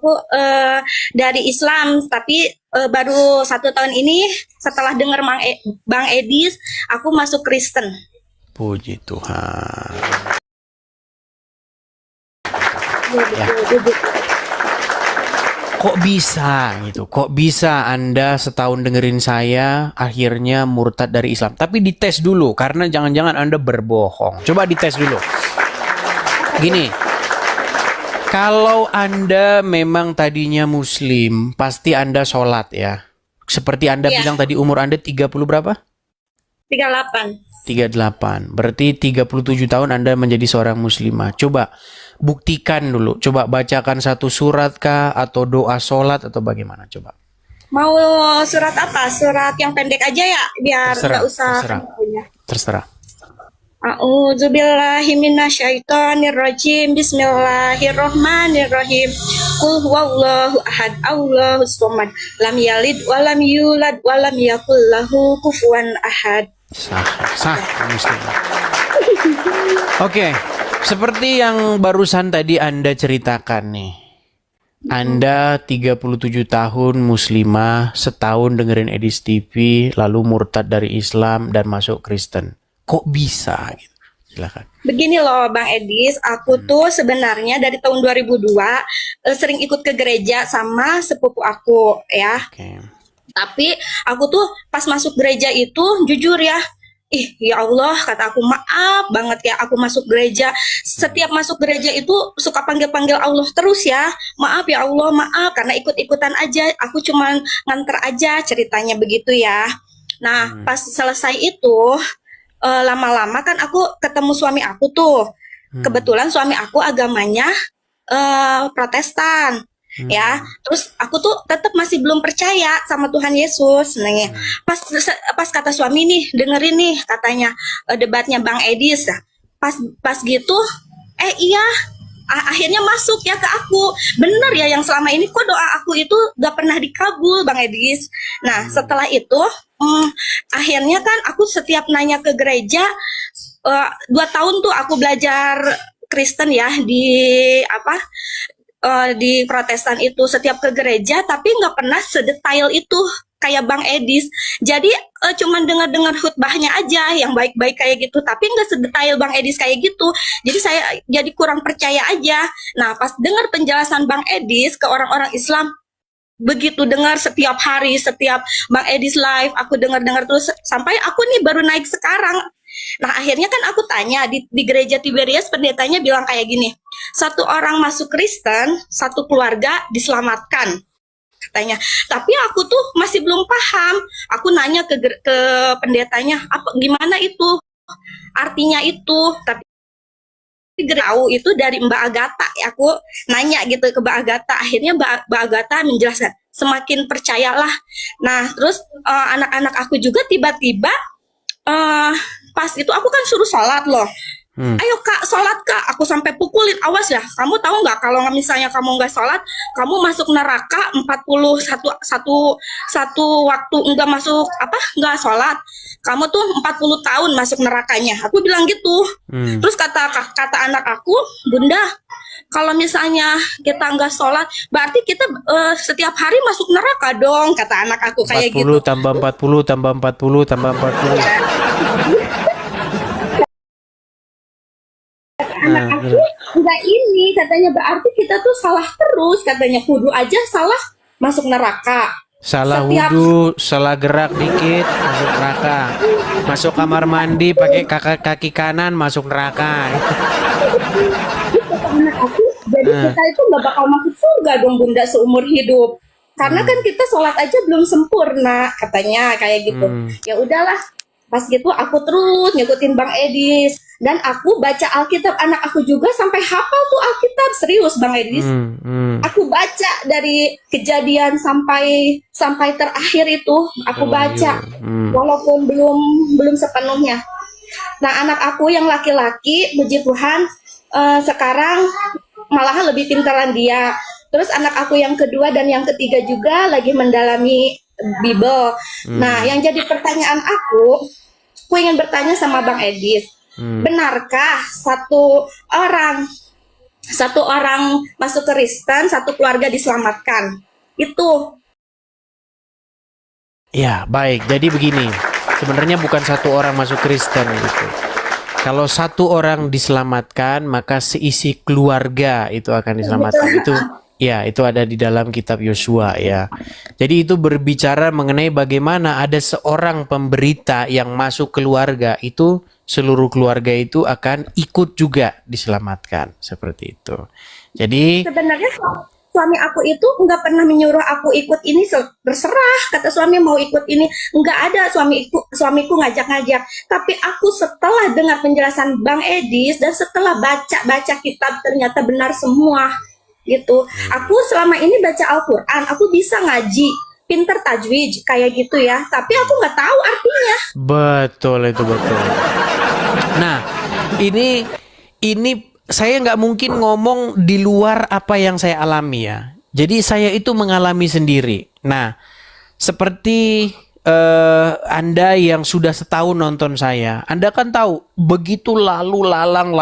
aku dari Islam, tapi baru 1 tahun ini setelah dengar Bang Edis, aku masuk Kristen. Puji Tuhan. Ya, Ya. betul. Kok bisa gitu? Kok bisa Anda setahun dengerin saya akhirnya murtad dari Islam? Tapi dites dulu karena jangan-jangan Anda berbohong. Coba dites dulu. Gini, kalau Anda memang tadinya Muslim, pasti Anda sholat ya. Seperti Anda Iya, bilang tadi umur Anda 30 berapa? 38. 38. Berarti 37 tahun Anda menjadi seorang muslimah. Coba buktikan dulu. Coba bacakan satu surat kah atau doa sholat atau bagaimana? Coba. Mau surat apa? Surat yang pendek aja ya, biar Terserah, nggak usah terserah, panjang. terserah. A'udzubillahi minasyaitonirrajim. Bismillahirrahmanirrahim. Qul huwallahu ahad, Allahus somad. Lam yalid wa lam yulad wa lam yakul lahu kufuwan ahad. Sah, sah, muslim. Oke, seperti yang barusan tadi Anda ceritakan nih. Anda 37 tahun muslimah, setahun dengerin Edis TV, lalu murtad dari Islam dan masuk Kristen. Kok bisa gitu? Silakan. Begini loh Bang Edis, aku tuh sebenarnya dari tahun 2002 sering ikut ke gereja sama sepupu aku ya. Oke. Tapi aku tuh pas masuk gereja itu jujur ya, ya Allah, kata aku, maaf banget ya aku masuk gereja. Setiap masuk gereja itu suka panggil-panggil Allah terus ya. Maaf ya Allah, maaf karena ikut-ikutan aja. Aku cuman nganter aja ceritanya begitu ya. Nah, pas selesai itu lama-lama kan aku ketemu suami aku tuh. Kebetulan suami aku agamanya Protestan. Ya, terus aku tuh tetap masih belum percaya sama Tuhan Yesus. Nih, pas kata suami nih, dengerin nih katanya debatnya Bang Edis. Pas gitu, iya, akhirnya masuk ya ke aku. Bener ya yang selama ini kok doa aku itu gak pernah dikabul Bang Edis. Nah, setelah itu akhirnya kan aku setiap nanya ke gereja, 2 tahun tuh aku belajar Kristen ya di Protestan itu, setiap ke gereja tapi nggak pernah sedetail itu kayak Bang Edis. Jadi cuman dengar-dengar khutbahnya aja yang baik-baik kayak gitu, tapi nggak sedetail Bang Edis kayak gitu. Jadi saya jadi kurang percaya aja. Nah, pas dengar penjelasan Bang Edis ke orang-orang Islam, begitu dengar setiap hari, setiap Bang Edis live, aku dengar-dengar terus sampai aku nih baru naik sekarang. Nah, akhirnya kan aku tanya di gereja Tiberias, pendetanya bilang kayak gini, satu orang masuk Kristen, satu keluarga diselamatkan katanya. Tapi aku tuh masih belum paham. Aku nanya ke pendetanya, apa gimana itu artinya itu. Tapi tahu itu dari Mbak Agatha. Aku nanya gitu ke Mbak Agatha. Akhirnya Mbak Agatha menjelaskan, semakin percayalah. Nah, terus anak-anak aku juga tiba-tiba pas itu aku kan suruh sholat loh. Ayo kak, sholat kak. Aku sampai pukulin, awas ya. Kamu tahu nggak kalau misalnya kamu nggak sholat, kamu masuk neraka 41 waktu nggak sholat. Kamu tuh 40 tahun masuk nerakanya. Aku bilang gitu. Terus kata anak aku, Bunda, kalau misalnya kita nggak sholat, berarti kita setiap hari masuk neraka dong, kata anak aku kayak 40 gitu. tambah 40 tambah 40 tambah 40. Anak aku nggak ini, katanya berarti kita tuh salah terus, katanya kudu aja salah masuk neraka. Salah Setiap wudhu, salah gerak dikit masuk neraka. Masuk kamar mandi pakai kaki kanan masuk neraka. kata anak aku, jadi kita itu nggak bakal masuk surga dong Bunda seumur hidup. Karena kan kita sholat aja belum sempurna, katanya kayak gitu. Ya udahlah, pas gitu aku terus ngikutin Bang Edis. Dan aku baca Alkitab, anak aku juga sampai hafal tuh Alkitab, serius Bang Edis. Aku baca dari Kejadian sampai terakhir itu, aku baca, walaupun belum sepenuhnya. Nah, anak aku yang laki-laki, puji Tuhan, sekarang malahan lebih pintaran dia. Terus anak aku yang kedua dan yang ketiga juga lagi mendalami Bible. Nah, yang jadi pertanyaan aku ingin bertanya sama Bang Edis, benarkah satu orang Satu orang masuk Kristen, satu keluarga diselamatkan. Itu. Ya, baik. Jadi begini, sebenarnya bukan satu orang masuk Kristen gitu. Kalau satu orang diselamatkan, maka seisi keluarga itu akan diselamatkan. Itu ya, itu ada di dalam kitab Yosua ya. Jadi itu berbicara mengenai bagaimana ada seorang pemberita yang masuk keluarga, itu seluruh keluarga itu akan ikut juga diselamatkan, seperti itu. Jadi Sebenarnya suami aku itu nggak pernah menyuruh aku ikut ini, berserah kata suami mau ikut ini, nggak ada suamiku ngajak-ngajak. Tapi aku setelah dengar penjelasan Bang Edis dan setelah baca kitab ternyata benar semua gitu. Aku selama ini baca Al-Quran, aku bisa ngaji, pinter tajwid kayak gitu ya, tapi aku nggak tahu artinya. betul itu betul. Nah, ini saya nggak mungkin ngomong di luar apa yang saya alami ya. Jadi saya itu mengalami sendiri. Nah, seperti Anda yang sudah setahun nonton saya, Anda kan tahu begitu lalu lalang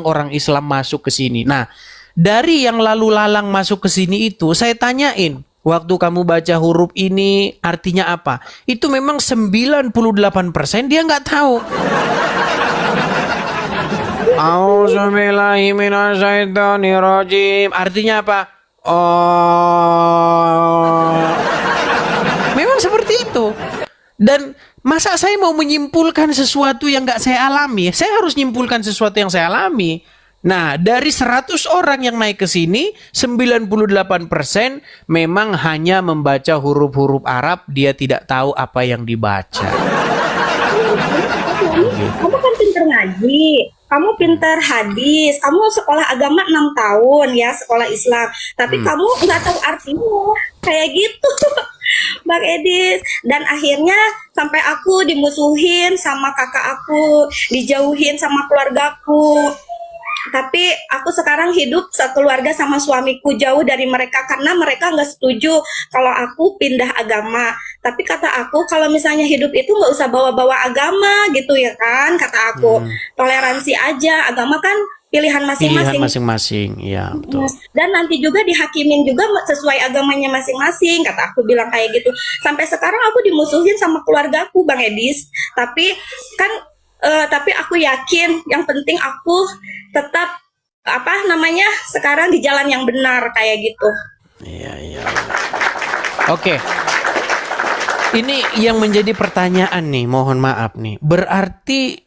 orang Islam masuk ke sini. Nah, dari yang lalu lalang masuk ke sini itu saya tanyain, waktu kamu baca huruf ini artinya apa? Itu memang 98% dia nggak tahu. Auzubillahiminasyaitonirrajim. Artinya apa? Oh. Memang seperti itu. Dan masa saya mau menyimpulkan sesuatu yang nggak saya alami? Saya harus menyimpulkan sesuatu yang saya alami. Nah, dari 100 orang yang naik ke sini, 98% memang hanya membaca huruf-huruf Arab, dia tidak tahu apa yang dibaca. Kamu kan pinter ngaji, kamu pinter hadis, kamu sekolah agama 6 tahun ya, sekolah Islam, tapi kamu nggak tahu artinya, kayak gitu. Bang Edis. Dan akhirnya sampai aku dimusuhin sama kakak aku, dijauhin sama keluargaku. Tapi aku sekarang hidup sekeluarga sama suamiku, jauh dari mereka karena mereka nggak setuju kalau aku pindah agama. Tapi kata aku kalau misalnya hidup itu nggak usah bawa-bawa agama gitu ya kan, kata aku. Toleransi aja, agama kan pilihan Pilihan masing-masing. masing-masing, ya betul. Dan nanti juga dihakimin juga sesuai agamanya masing-masing, kata aku bilang kayak gitu. Sampai sekarang aku dimusuhin sama keluargaku, Bang Edis. Tapi kan tapi aku yakin yang penting aku tetap sekarang di jalan yang benar kayak gitu. Iya. Oke. Ini yang menjadi pertanyaan nih, mohon maaf nih. Berarti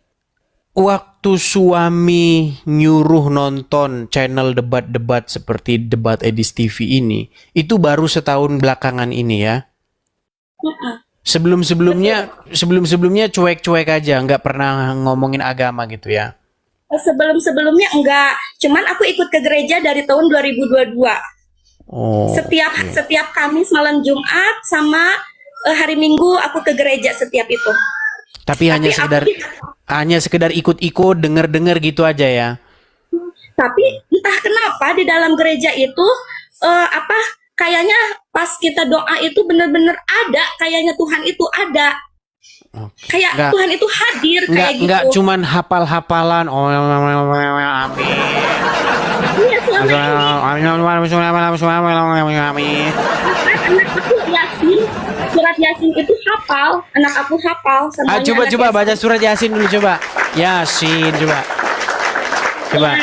waktu suami nyuruh nonton channel debat-debat seperti Debat Edis TV ini, itu baru setahun belakangan ini ya? Sebelum-sebelumnya cuek-cuek aja, nggak pernah ngomongin agama gitu ya? Sebelum-sebelumnya enggak, cuman aku ikut ke gereja dari tahun 2022. Oh. Setiap Kamis malam Jumat sama hari Minggu aku ke gereja setiap itu. Tapi hanya sekedar ikut-ikut, denger-denger gitu aja ya? Tapi entah kenapa di dalam gereja itu kayaknya pas kita doa itu benar-benar ada, kayaknya Tuhan itu ada. Kayak Nggak- Tuhan itu hadir kayak gitu. Nggak cuman hafal-hafalan. Amin. Iya, selama ini Amin. anak aku Yasin, surat Yasin itu hafal, anak aku hafal semuanya. Coba anak baca surat Yasin dulu coba. Yasin coba. Coba.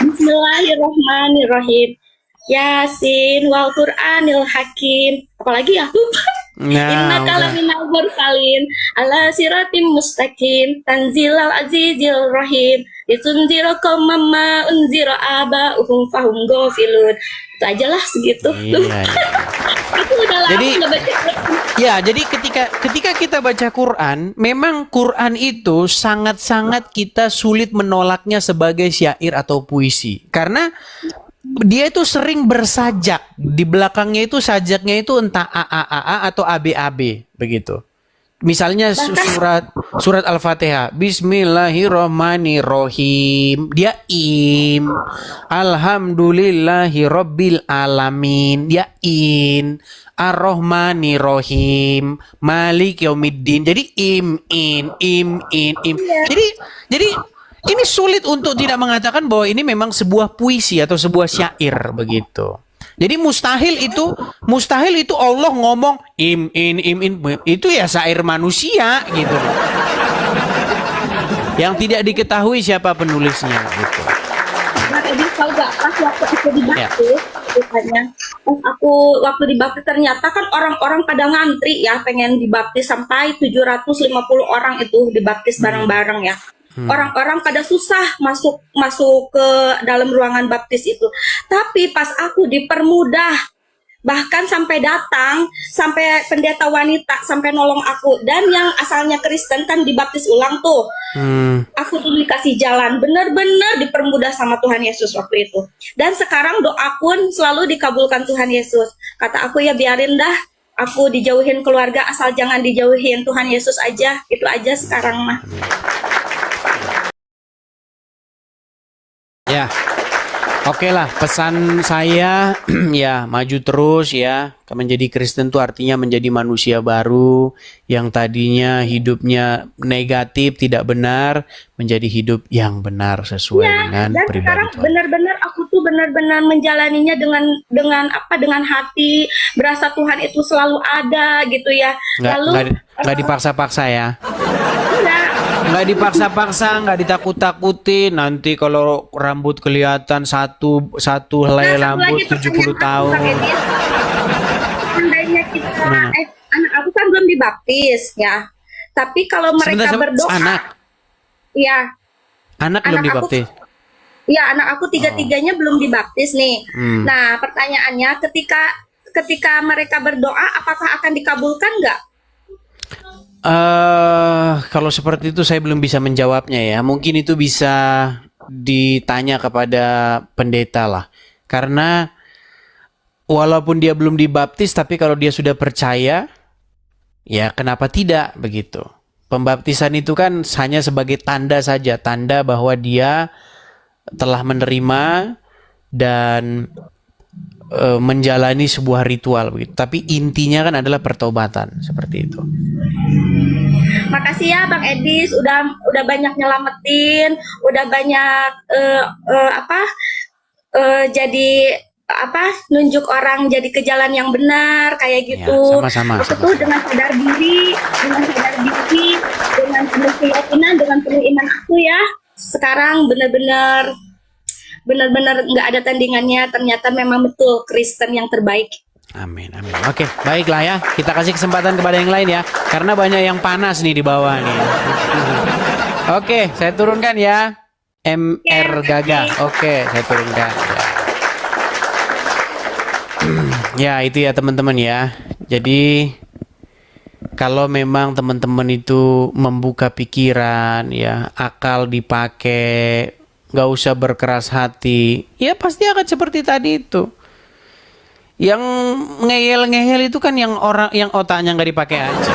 Bismillahirrahmanirrahim. Yasin wal Qur'anil Hakim. Apalagi ya? Innaka laminal mursalin ala siratim mustaqim tanzilal azizil rahim litunzira qauman ma unzira aba'uhum fahum ghafilun. Itu aja lah segitu. Iya. Aku udah lama nggak baca. Ya, jadi ketika kita baca Quran, memang Quran itu sangat-sangat kita sulit menolaknya sebagai syair atau puisi. Karena dia itu sering bersajak. Di belakangnya itu sajaknya itu entah A atau AB begitu. Misalnya surat Al-Fatihah, Bismillahirrahmanirrahim. Dia im. Alhamdulillahirabbil alamin. Dia in. Ar-Rahmanirrahim. Malik yaumiddin. Jadi im. Jadi Ini sulit untuk tidak mengatakan bahwa ini memang sebuah puisi atau sebuah syair begitu. Jadi mustahil itu Allah ngomong im in itu ya syair manusia gitu. Yang tidak diketahui siapa penulisnya gitu. Nah, jadi kalau nggak pas waktu aku Ya. dibaptis, bukannya pas aku waktu dibaptis ternyata kan orang-orang pada ngantri ya pengen dibaptis sampai 750 orang itu dibaptis bareng-bareng ya. Orang-orang pada susah masuk ke dalam ruangan baptis itu. Tapi pas aku dipermudah, bahkan sampai datang, sampai pendeta wanita sampai nolong aku, dan yang asalnya Kristen kan dibaptis ulang tuh. Aku tuh dikasih jalan, bener-bener dipermudah sama Tuhan Yesus waktu itu. Dan sekarang doa pun selalu dikabulkan Tuhan Yesus. Kata aku ya biarin dah, aku dijauhin keluarga asal jangan dijauhin Tuhan Yesus aja. Itu aja sekarang mah. Ya. Oke lah, pesan saya ya maju terus ya. Menjadi Kristen itu artinya menjadi manusia baru yang tadinya hidupnya negatif, tidak benar, menjadi hidup yang benar sesuai dengan Dan pribadi sekarang Tuhan. benar-benar aku tuh benar-benar menjalaninya dengan hati, berasa Tuhan itu selalu ada gitu ya. Nggak dipaksa-paksa ya. Enggak, Nggak dipaksa-paksa, nggak ditakut-takutin. Nanti kalau rambut kelihatan satu helai Nah, satu rambut lagi 70 pertanyaan aku, tahun. Kang Edis. Seandainya kita, Gimana? anak aku kan belum dibaptis ya. Tapi kalau mereka Sebentar, berdoa, ya, anak belum anak aku, dibaptis. ya anak aku tiga-tiganya belum dibaptis nih. Hmm. Nah, pertanyaannya ketika mereka berdoa, apakah akan dikabulkan nggak? Kalau seperti itu saya belum bisa menjawabnya ya. Mungkin itu bisa ditanya kepada pendeta lah. Karena walaupun dia belum dibaptis, tapi kalau dia sudah percaya, ya kenapa tidak begitu? Pembaptisan itu kan hanya sebagai tanda saja, tanda bahwa dia telah menerima dan menjalani sebuah ritual begitu. Tapi intinya kan adalah pertobatan seperti itu. Makasih ya Bang Edis udah banyak nyelamatin, udah banyak jadi nunjuk orang jadi ke jalan yang benar kayak gitu. sama-sama, Aku tuh dengan sadar diri, dengan penuh keyakinan, dengan penuh iman aku ya. Sekarang benar-benar nggak ada tandingannya. Ternyata memang betul Kristen yang terbaik. Amin. Oke, baiklah ya. Kita kasih kesempatan kepada yang lain ya. Karena banyak yang panas nih di bawah nih. Oke, saya turunkan ya. MR Gaga. Oke, saya turunkan. Ya, itu ya teman-teman ya. Jadi kalau memang teman-teman itu membuka pikiran ya, akal dipakai, nggak usah berkeras hati, ya pasti akan seperti tadi itu. Yang ngeyel-ngeyel itu kan yang orang yang otaknya nggak dipakai aja.